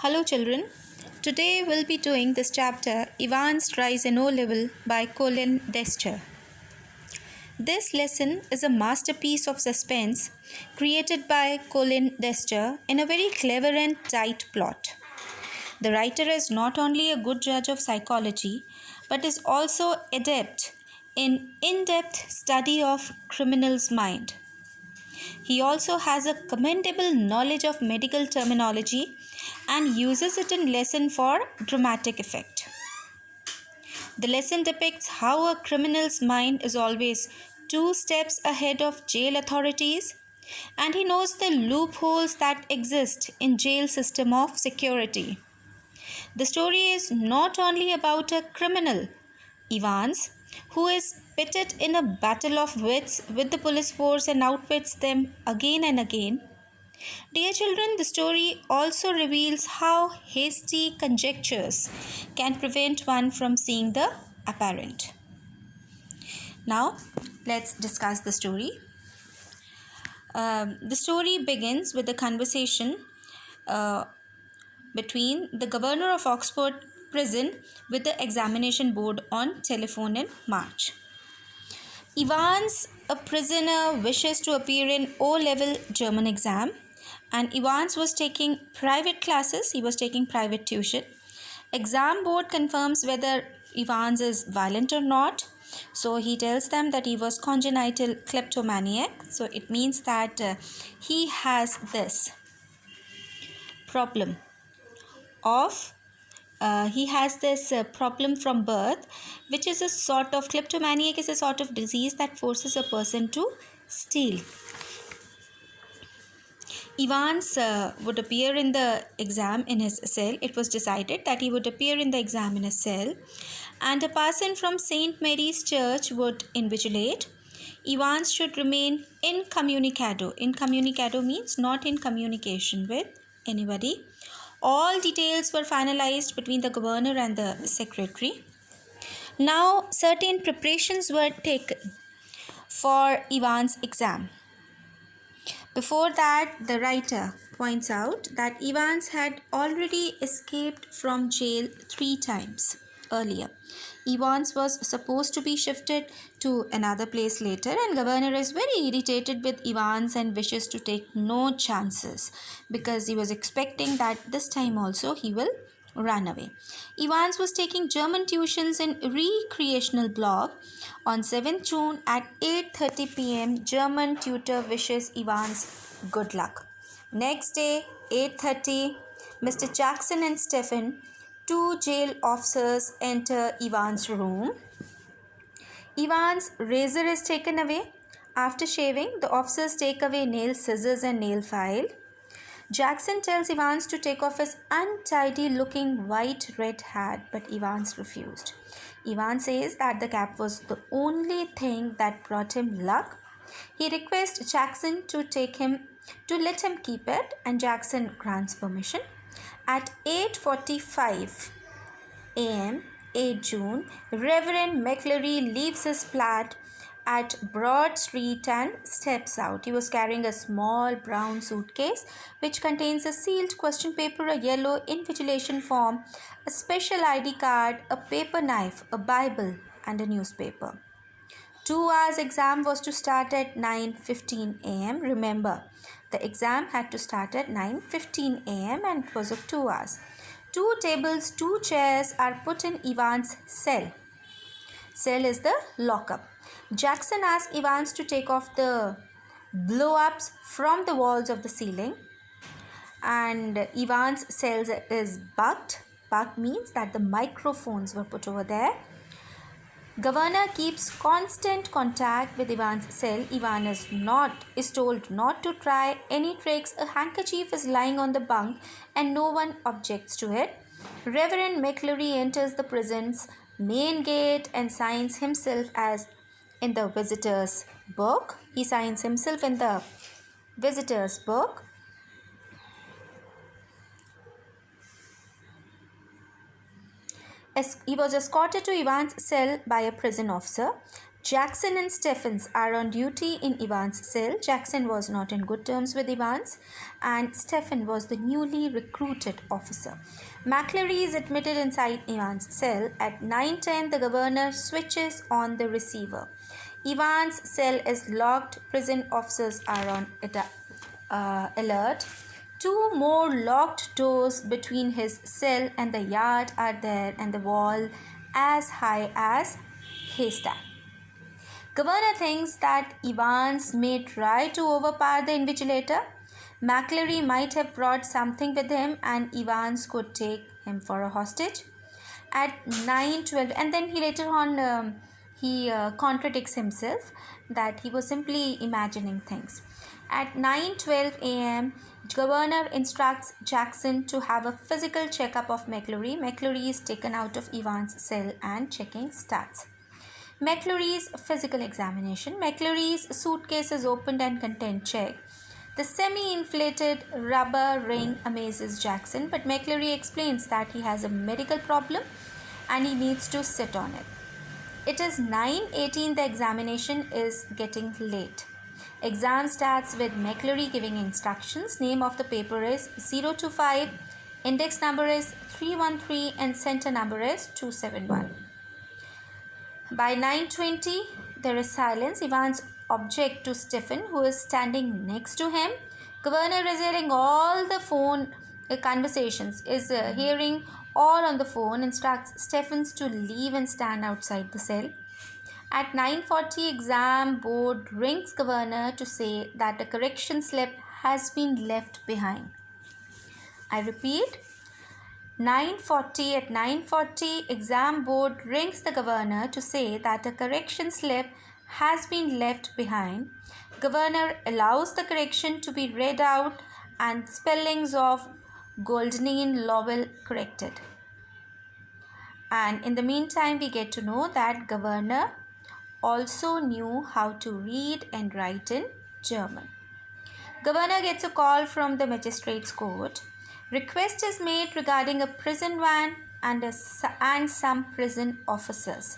Hello, children. Today we'll be doing this chapter Ivan's Rise in O Level by Colin Dester. This lesson is a masterpiece of suspense created by Colin Dester in a very clever and tight plot. The writer is not only a good judge of psychology but is also adept in depth study of criminal's mind. He also has a commendable knowledge of medical terminology and uses it in lesson for dramatic effect. The lesson depicts how a criminal's mind is always 2 steps ahead of jail authorities, and he knows the loopholes that exist in jail system of security. The story is not only about a criminal, Evans, who is pitted in a battle of wits with the police force and outwits them again and again. Dear children, the story also reveals how hasty conjectures can prevent one from seeing the apparent. Now, let's discuss the story. The story begins with a conversation between the governor of Oxford prison with the examination board on telephone in March. Evans, a prisoner, wishes to appear in O-level German exam, and Evans was taking private classes. He was taking private tuition. Exam board confirms whether Evans is violent or not. So he tells them that he was congenital kleptomaniac. So it means that he has this problem of problem from birth, which is a sort of kleptomaniac is a sort of disease that forces a person to steal. Evans would appear in the exam in his cell. It was decided that he would appear in the exam in his cell, and a person from St. Mary's Church would invigilate. Evans should remain incommunicado. Incommunicado means not in communication with anybody. All details were finalized between the governor and the secretary. Now, certain preparations were taken for Evans' exam. Before that, the writer points out that Evans had already escaped from jail 3 times earlier. Evans was supposed to be shifted to another place later, and governor is very irritated with Evans and wishes to take no chances because he was expecting that this time also he will run away. Evans was taking German tuitions in recreational block. On 7th June at 8:30 p.m. German tutor wishes Evans good luck. Next day, 8:30, Mr. Jackson and Stephen, 2 jail officers, enter Evans' room. Evans' razor is taken away. After shaving, the officers take away nail scissors and nail file. Jackson tells Evans to take off his untidy looking white red hat, but Evans refused. Evans says that the cap was the only thing that brought him luck. He requests Jackson to let him keep it, and Jackson grants permission. At 8:45 a.m., 8 June, Reverend McCleary leaves his flat at Broad Street and steps out. He was carrying a small brown suitcase which contains a sealed question paper, a yellow invigilation form, a special ID card, a paper knife, a Bible, and a newspaper. 2 hours exam was to start at 9:15 a.m. Remember, the exam had to start at 9:15 a.m. and it was of 2 hours. 2 tables, 2 chairs are put in Evans' cell. Cell is the lockup. Jackson asks Evans to take off the blow-ups from the walls of the ceiling, and Evans' cell is bugged. Bugged means that the microphones were put over there. Governor keeps constant contact with Evans' cell. Evan is told not to try any tricks. A handkerchief is lying on the bunk and no one objects to it. Reverend McCleary enters the prison's main gate and signs himself as in the visitor's book. He signs himself in the visitor's book. He was escorted to Evans' cell by a prison officer. Jackson and Stephens are on duty in Ivan's cell. Jackson was not in good terms with Evans, and Stephen was the newly recruited officer. McCleary is admitted inside Evans' cell. At 9:10, the governor switches on the receiver. Evans' cell is locked. Prison officers are on alert. Two more locked doors between his cell and the yard are there, and the wall as high as haystack. Governor thinks that Evans may try to overpower the invigilator. McCleary might have brought something with him, and Evans could take him for a hostage. At 9:12, and then he later on contradicts himself that he was simply imagining things. At 9:12 a.m., Governor instructs Jackson to have a physical checkup of McCleary. McCleary is taken out of Evans' cell and checking stats. McCleary's physical examination. McCleary's suitcase is opened and content checked. The semi-inflated rubber ring amazes Jackson, but McCleary explains that he has a medical problem and he needs to sit on it. It is 9:18. The examination is getting late. Exam starts with McCleary giving instructions. Name of the paper is 025, index number is 313, and center number is 271. By 9:20, there is silence. Evans objects to Stephen, who is standing next to him. Governor is hearing all the phone conversations, is hearing all on the phone, instructs Stephens to leave and stand outside the cell. At 9:40, exam board rings governor to say that a correction slip has been left behind. I repeat, 9:40. At 9:40, exam board rings the governor to say that a correction slip has been left behind. Governor allows the correction to be read out and spellings of Goldnine Lowell corrected. And in the meantime, we get to know that governor also knew how to read and write in German. Governor gets a call from the magistrate's court. Request is made regarding a prison van and some prison officers.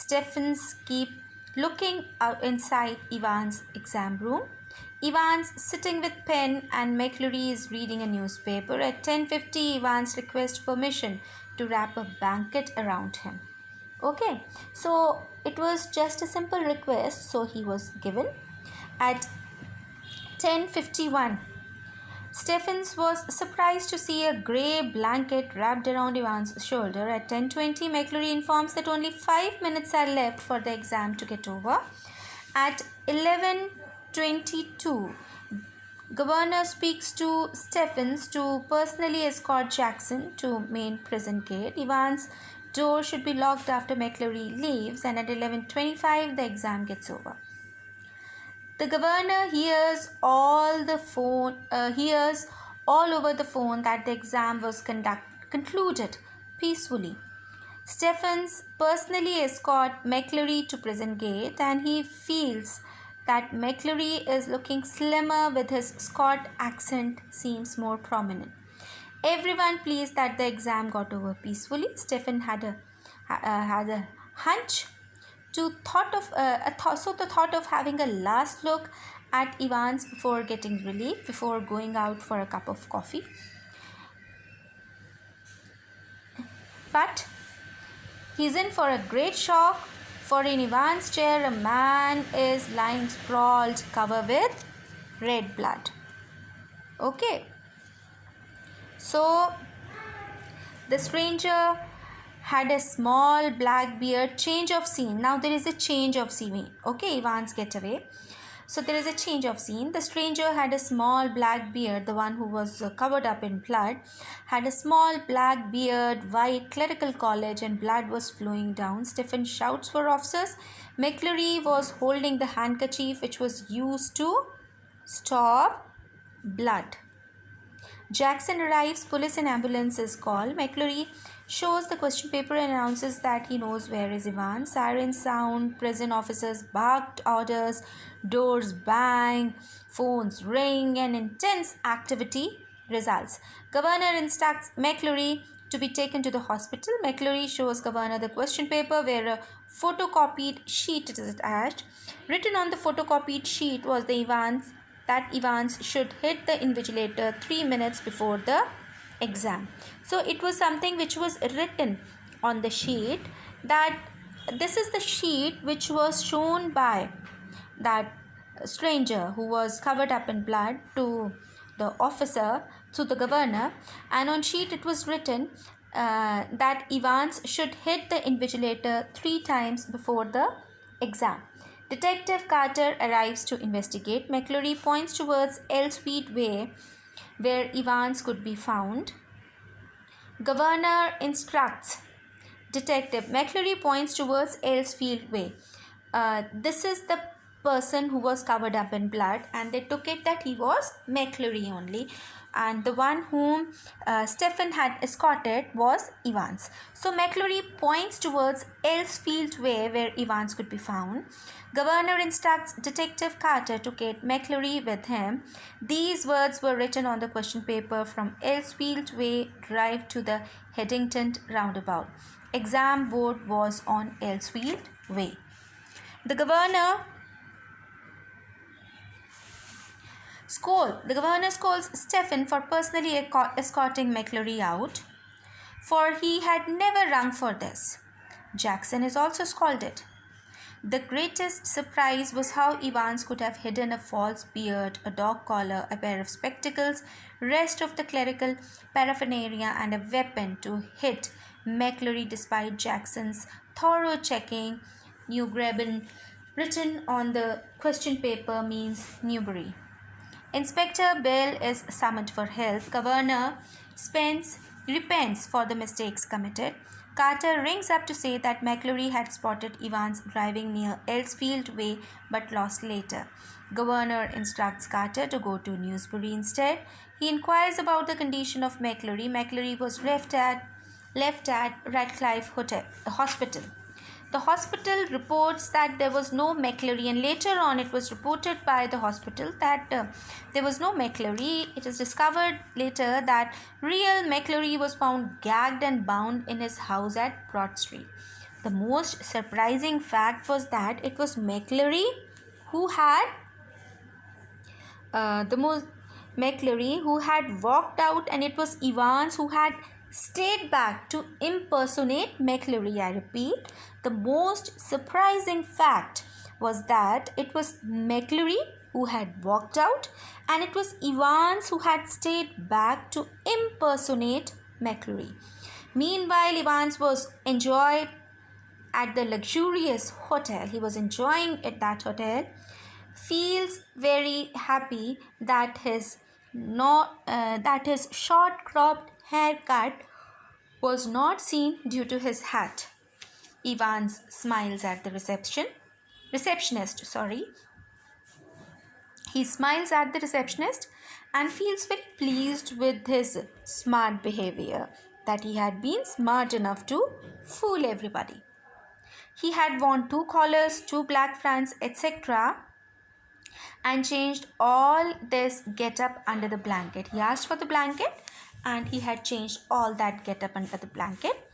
Stephens keep looking out inside Evans' exam room. Evans sitting with pen and McCleary is reading a newspaper. At 10:50, Evans requests permission to wrap a blanket around him. Okay, so it was just a simple request, so he was given. At 10:51, Stephens was surprised to see a grey blanket wrapped around Evans' shoulder. At 10:20, McCleary informs that only 5 minutes are left for the exam to get over. At 11:22, Governor speaks to Stephens to personally escort Jackson to main prison gate. Evans' door should be locked after McCleary leaves, and at 11:25, the exam gets over. The governor hears all over the phone that the exam was concluded peacefully. Stephens personally escorts McCleary to prison gate, and he feels that McCleary is looking slimmer with his Scot accent seems more prominent. Everyone pleased that the exam got over peacefully. Stephen had a hunch. So the thought of having a last look at Evans before getting relief, before going out for a cup of coffee. But he's in for a great shock, for in Evans' chair a man is lying sprawled, covered with red blood. Okay. So the stranger had a small black beard. Change of scene. Now there is a change of scene. Okay, Evans get away. So there is a change of scene. The stranger had a small black beard. The one who was covered up in blood had a small black beard, white clerical college, and blood was flowing down. Stephen shouts for officers. McCleary was holding the handkerchief which was used to stop blood. Jackson arrives. Police and ambulance is called. McCleary shows the question paper and announces that he knows where is Evans. Sirens sound, prison officers barked orders, doors bang, phones ring, and intense activity results. Governor instructs McCleary to be taken to the hospital. McCleary shows governor the question paper where a photocopied sheet is attached. Written on the photocopied sheet was that Evans should hit the invigilator 3 minutes before the exam. So it was something which was written on the sheet, that this is the sheet which was shown by that stranger who was covered up in blood to the officer, to the governor, and on sheet it was written that Evans should hit the invigilator 3 times before the exam. Detective Carter arrives to investigate. McClure points towards Elsfield Way, where Evans could be found. Governor instructs. Detective McClure points towards Elsfield Way. This is the person who was covered up in blood, and they took it that he was McClure only, and the one whom Stephen had escorted was Evans. So McClure points towards Elsfield Way, where Evans could be found. Governor instructs Detective Carter to get McClure with him. These words were written on the question paper: from Elsfield Way Drive to the Headington roundabout. Exam board was on Elsfield Way. The governor scolds Stephen for personally escorting McClure out, for he had never rung for this. Jackson is also scolded. The greatest surprise was how Evans could have hidden a false beard, a dog collar, a pair of spectacles, rest of the clerical paraphernalia, and a weapon to hit McClure despite Jackson's thorough checking. New Graben, written on the question paper, means Newbury. Inspector Bell is summoned for help. Governor Spence repents for the mistakes committed. Carter rings up to say that McClure had spotted Evans driving near Elsfield Way but lost later. Governor instructs Carter to go to Newsbury instead. He inquires about the condition of McClure. McClure was left at Radcliffe Hospital. The hospital reports that there was no McClure, and later on it was reported by the hospital that there was no McClure. It is discovered later that real McClure was found gagged and bound in his house at Broad Street. The most surprising fact was that it was McClure who had walked out, and it was Evans who had stayed back to impersonate McClure. I repeat, the most surprising fact was that it was McClure who had walked out, and it was Evans who had stayed back to impersonate McClure. Meanwhile, Evans was enjoyed at the luxurious hotel. He was enjoying at that hotel, feels very happy that his short cropped haircut was not seen due to his hat. Evans smiles at the receptionist. He smiles at the receptionist and feels very pleased with his smart behavior, that he had been smart enough to fool everybody. He had worn 2 collars, 2 black fronts, etc., and changed all this get-up under the blanket. He asked for the blanket, and he had changed all that get-up under the blanket.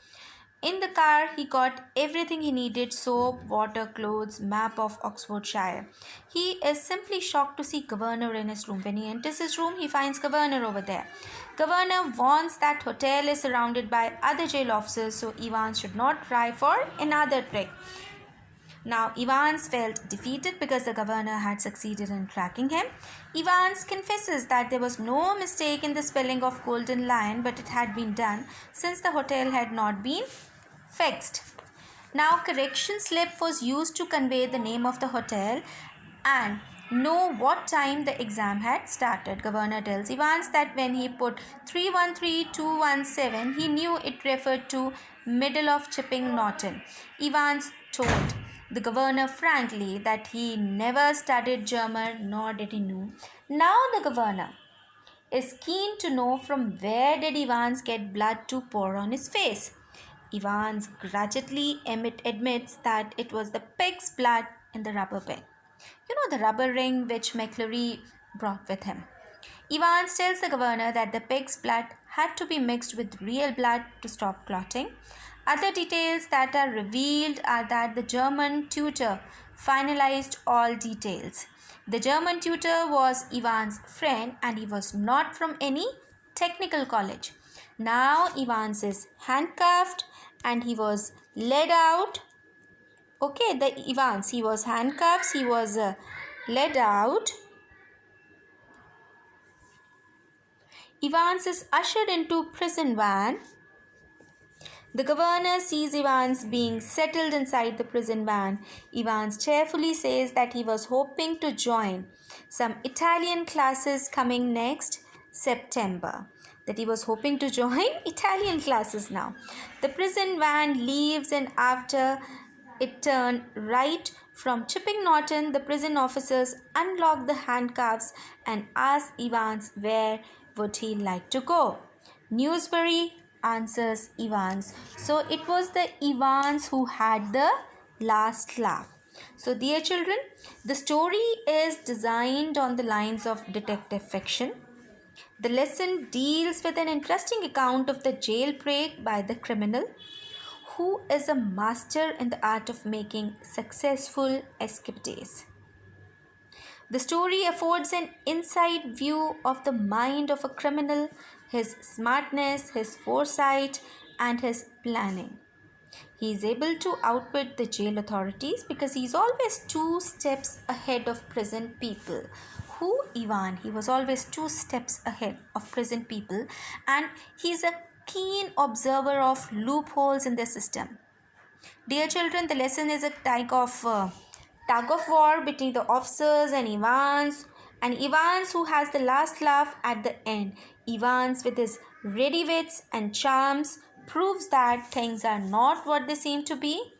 In the car, he got everything he needed: soap, water, clothes, map of Oxfordshire. He is simply shocked to see Governor in his room. When he enters his room, he finds Governor over there. Governor warns that hotel is surrounded by other jail officers, so Evans should not try for another trick. Now, Evans felt defeated because the governor had succeeded in tracking him. Evans confesses that there was no mistake in the spelling of Golden Lion, but it had been done since the hotel had not been fixed. Now, correction slip was used to convey the name of the hotel and know what time the exam had started. Governor tells Evans that when he put 313217, he knew it referred to middle of Chipping Norton. Evans told the governor frankly that he never studied German, nor did he know. Now the governor is keen to know from where did Evans get blood to pour on his face. Evans grudgingly admits that it was the pig's blood in the rubber ring. You know, the rubber ring which McClure brought with him. Evans tells the governor that the pig's blood had to be mixed with real blood to stop clotting, Other details that are revealed are that the German tutor finalized all details. The German tutor was Ivan's friend and he was not from any technical college. Now Ivans is handcuffed and he was led out. Okay, the Ivans, he was handcuffed, he was led out. Ivans is ushered into prison van. The governor sees Ivans being settled inside the prison van. Ivans cheerfully says that he was hoping to join some Italian classes coming next September. That he was hoping to join Italian classes now. The prison van leaves and after it turned right from Chipping Norton, the prison officers unlocked the handcuffs and asked Ivans where would he like to go. Newsbury, answers Ivans. So it was the Ivans who had the last laugh. So dear children, the story is designed on the lines of detective fiction. The lesson deals with an interesting account of the jailbreak by the criminal, who is a master in the art of making successful escapees. The story affords an inside view of the mind of a criminal, his smartness, his foresight, and his planning. He is able to outwit the jail authorities because he is always 2 steps ahead of prison people. Who? Ivan. He was always 2 steps ahead of prison people, and he is a keen observer of loopholes in the system. Dear children, the lesson is a tug of war between the officers and Ivans who has the last laugh at the end. Ivans, with his ready wits and charms, proves that things are not what they seem to be,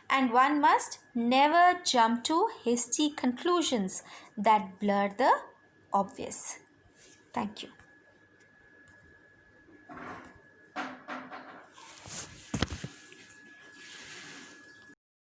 and one must never jump to hasty conclusions that blur the obvious. Thank you.